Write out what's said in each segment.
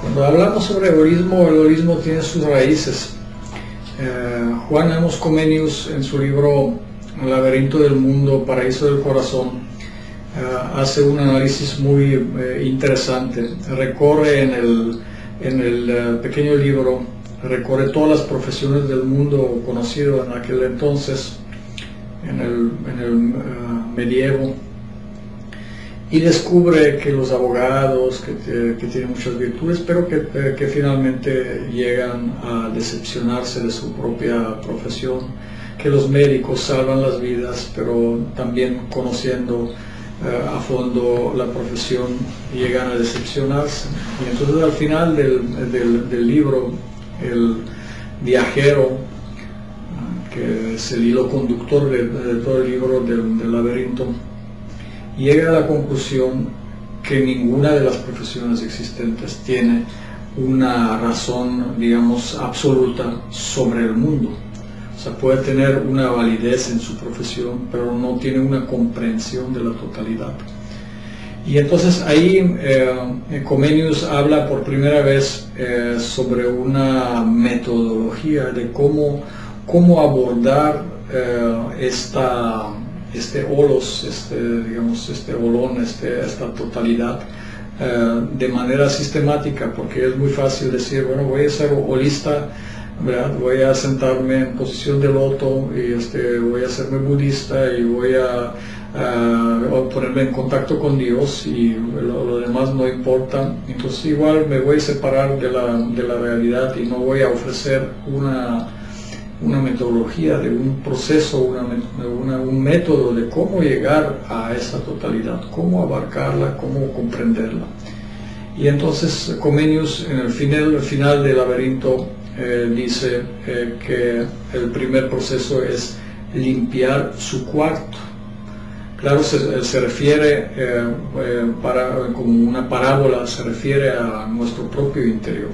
Cuando hablamos sobre el egoísmo tiene sus raíces. Juan Amos Comenius, en su libro El laberinto del mundo, paraíso del corazón, hace un análisis muy interesante. Recorre en el pequeño libro, recorre todas las profesiones del mundo conocido en aquel entonces, en el medievo, y descubre que los abogados, que tienen muchas virtudes, pero que finalmente llegan a decepcionarse de su propia profesión, que los médicos salvan las vidas, pero también conociendo a fondo la profesión llegan a decepcionarse. Y entonces al final del libro, el viajero, que es el hilo conductor de todo el libro del laberinto, llega a la conclusión que ninguna de las profesiones existentes tiene una razón, digamos, absoluta sobre el mundo. O sea, puede tener una validez en su profesión, pero no tiene una comprensión de la totalidad. Y entonces ahí Comenius habla por primera vez sobre una metodología de cómo abordar este holos, este holón, esta totalidad de manera sistemática, porque es muy fácil decir, bueno, voy a ser holista, ¿verdad? Voy a sentarme en posición de loto y voy a hacerme budista y voy a ponerme en contacto con Dios y lo demás no importa. Entonces igual me voy a separar de la realidad y no voy a ofrecer una metodología, de un proceso, un método de cómo llegar a esa totalidad, cómo abarcarla, cómo comprenderla. Y entonces Comenius en el final del laberinto dice que el primer proceso es limpiar su cuarto. Claro, se refiere, como una parábola, se refiere a nuestro propio interior.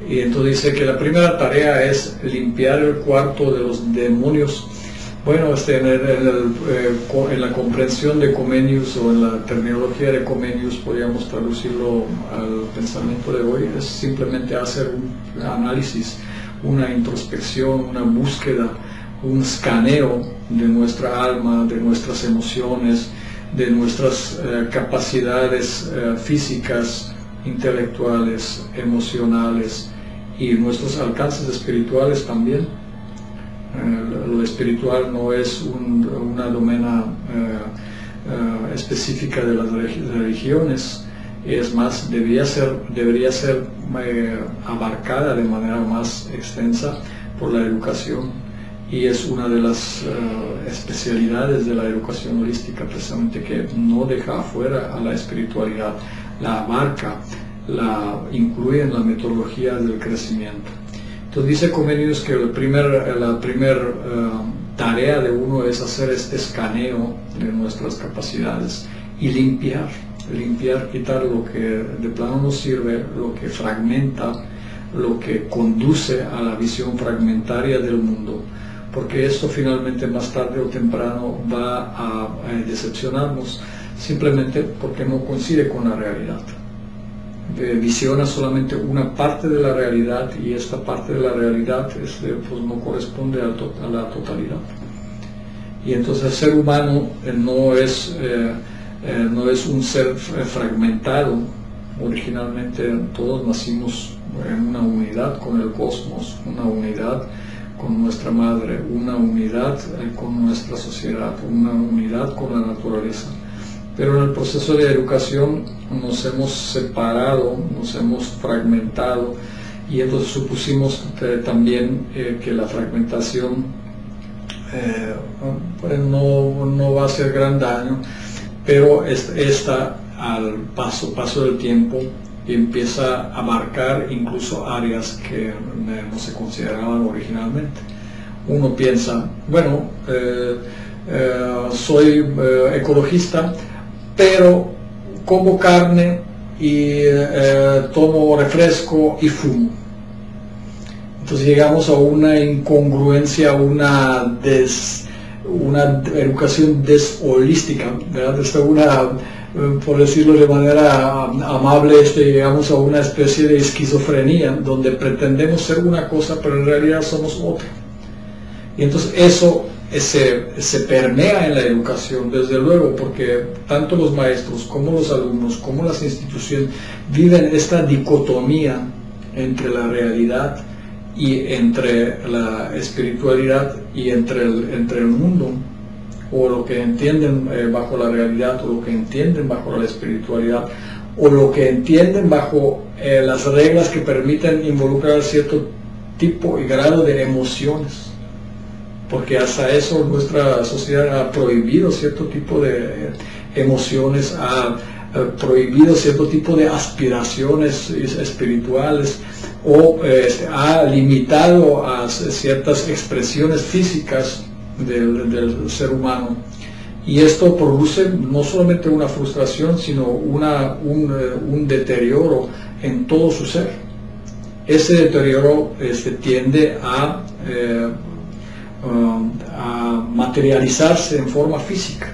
Y entonces dice que la primera tarea es limpiar el cuarto de los demonios. Bueno, en la comprensión de Comenius o en la terminología de Comenius podríamos traducirlo al pensamiento de hoy, es simplemente hacer un análisis, una introspección, una búsqueda, un escaneo de nuestra alma, de nuestras emociones, de nuestras capacidades físicas, intelectuales, emocionales y nuestros alcances espirituales también. Lo espiritual no es una domena específica de las religiones, es más, debería ser abarcada de manera más extensa por la educación, y es una de las especialidades de la educación holística, precisamente, que no deja afuera a la espiritualidad, la abarca, la incluye en la metodología del crecimiento. Entonces dice Comenius que la primer tarea de uno es hacer este escaneo de nuestras capacidades y limpiar, quitar lo que de plano no sirve, lo que fragmenta, lo que conduce a la visión fragmentaria del mundo, porque esto finalmente más tarde o temprano va a decepcionarnos, simplemente porque no coincide con la realidad. Visiona solamente una parte de la realidad y esta parte de la realidad pues no corresponde a la totalidad. Y entonces el ser humano no es un ser fragmentado. Originalmente todos nacimos en una unidad con el cosmos, una unidad con nuestra madre, una unidad con nuestra sociedad, una unidad con la naturaleza. Pero en el proceso de educación nos hemos separado, nos hemos fragmentado, y entonces supusimos también que la fragmentación pues no va a hacer gran daño, pero esta al paso del tiempo empieza a abarcar incluso áreas que no se consideraban originalmente. Uno piensa, bueno, soy ecologista, pero como carne y tomo refresco y fumo. Entonces llegamos a una incongruencia, una educación desholística, ¿verdad? por decirlo de manera amable, llegamos a una especie de esquizofrenia donde pretendemos ser una cosa pero en realidad somos otra. Y entonces eso se permea en la educación, desde luego, porque tanto los maestros como los alumnos, como las instituciones viven esta dicotomía entre la realidad y entre la espiritualidad y entre el mundo, o lo que entienden bajo la realidad, o lo que entienden bajo la espiritualidad, o lo que entienden bajo las reglas que permiten involucrar cierto tipo y grado de emociones. Porque hasta eso nuestra sociedad ha prohibido cierto tipo de emociones, ha prohibido cierto tipo de aspiraciones espirituales, o ha limitado a ciertas expresiones físicas del ser humano. Y esto produce no solamente una frustración, sino un deterioro en todo su ser. Ese deterioro tiende a materializarse en forma física.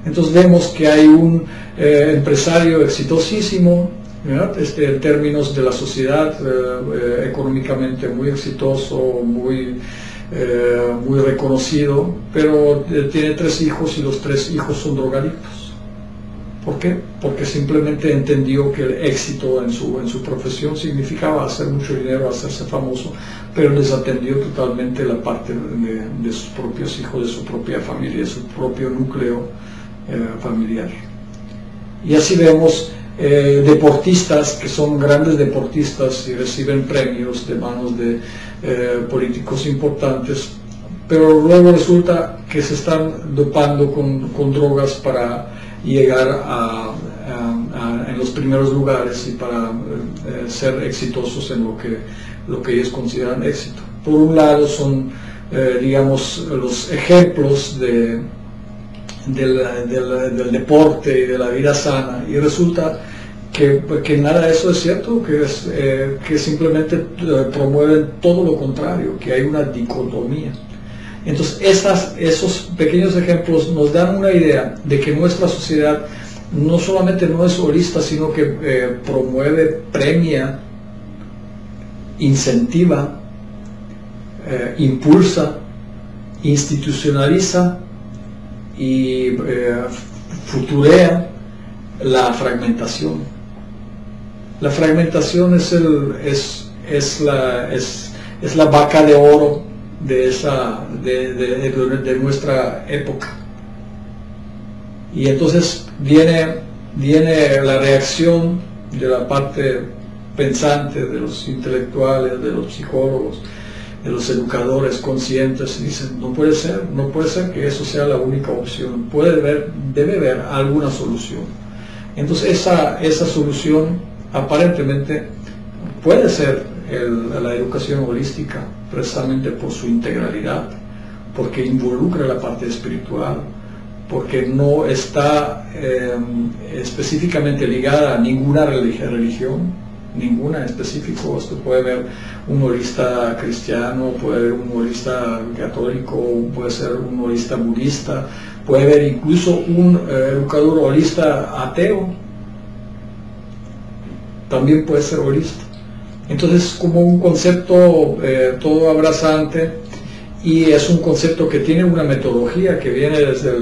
Entonces vemos que hay un empresario exitosísimo, en términos de la sociedad, económicamente muy exitoso, muy reconocido, pero tiene 3 hijos y los 3 hijos son drogadictos. ¿Por qué? Porque simplemente entendió que el éxito en su profesión significaba hacer mucho dinero, hacerse famoso, pero desatendió totalmente la parte de sus propios hijos, de su propia familia, de su propio núcleo familiar. Y así vemos deportistas que son grandes deportistas y reciben premios de manos de políticos importantes, pero luego resulta que se están dopando con drogas para llegar en los primeros lugares y para ser exitosos en lo que ellos consideran éxito. Por un lado son, digamos, los ejemplos del deporte y de la vida sana, y resulta que nada de eso es cierto, que simplemente promueven todo lo contrario, que hay una dicotomía. Entonces esos pequeños ejemplos nos dan una idea de que nuestra sociedad no solamente no es holista, sino que promueve, premia, incentiva, impulsa, institucionaliza y futurea la fragmentación. La fragmentación es la vaca de oro de nuestra época. Y entonces viene la reacción de la parte pensante, de los intelectuales, de los psicólogos, de los educadores conscientes, y dicen, no puede ser que eso sea la única opción, debe haber alguna solución. Entonces esa solución aparentemente puede ser la educación holística, precisamente por su integralidad, porque involucra la parte espiritual, porque no está específicamente ligada a ninguna religión, ninguna en específico. Esto puede haber un holista cristiano, puede haber un holista católico, puede ser un holista budista, puede haber incluso un educador holista ateo, también puede ser holista. Entonces, como un concepto todo abrazante, y es un concepto que tiene una metodología que viene desde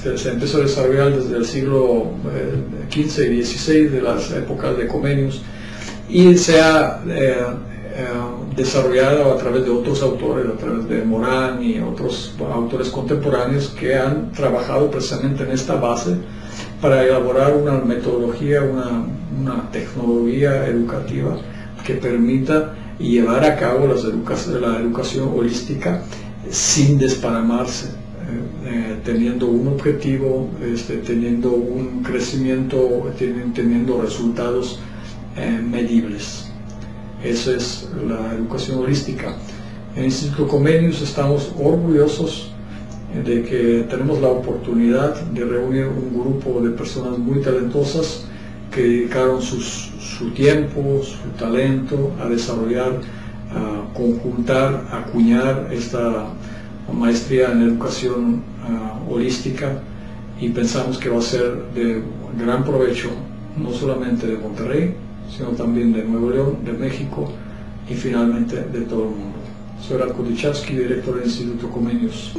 que se empezó a desarrollar desde el siglo XV y XVI, de las épocas de Comenius, y se ha desarrollado a través de otros autores, a través de Morán y otros autores contemporáneos que han trabajado precisamente en esta base para elaborar una metodología, una tecnología educativa que permita llevar a cabo la educación holística sin desparamarse, teniendo un objetivo, teniendo un crecimiento, teniendo resultados medibles. Eso es la educación holística. En el Instituto Comenius estamos orgullosos de que tenemos la oportunidad de reunir un grupo de personas muy talentosas que dedicaron su tiempo, su talento a desarrollar, a conjuntar, a acuñar esta maestría en educación holística, y pensamos que va a ser de gran provecho, no solamente de Monterrey, sino también de Nuevo León, de México y finalmente de todo el mundo. Soy Radko Dichavsky, director del Instituto Comenius.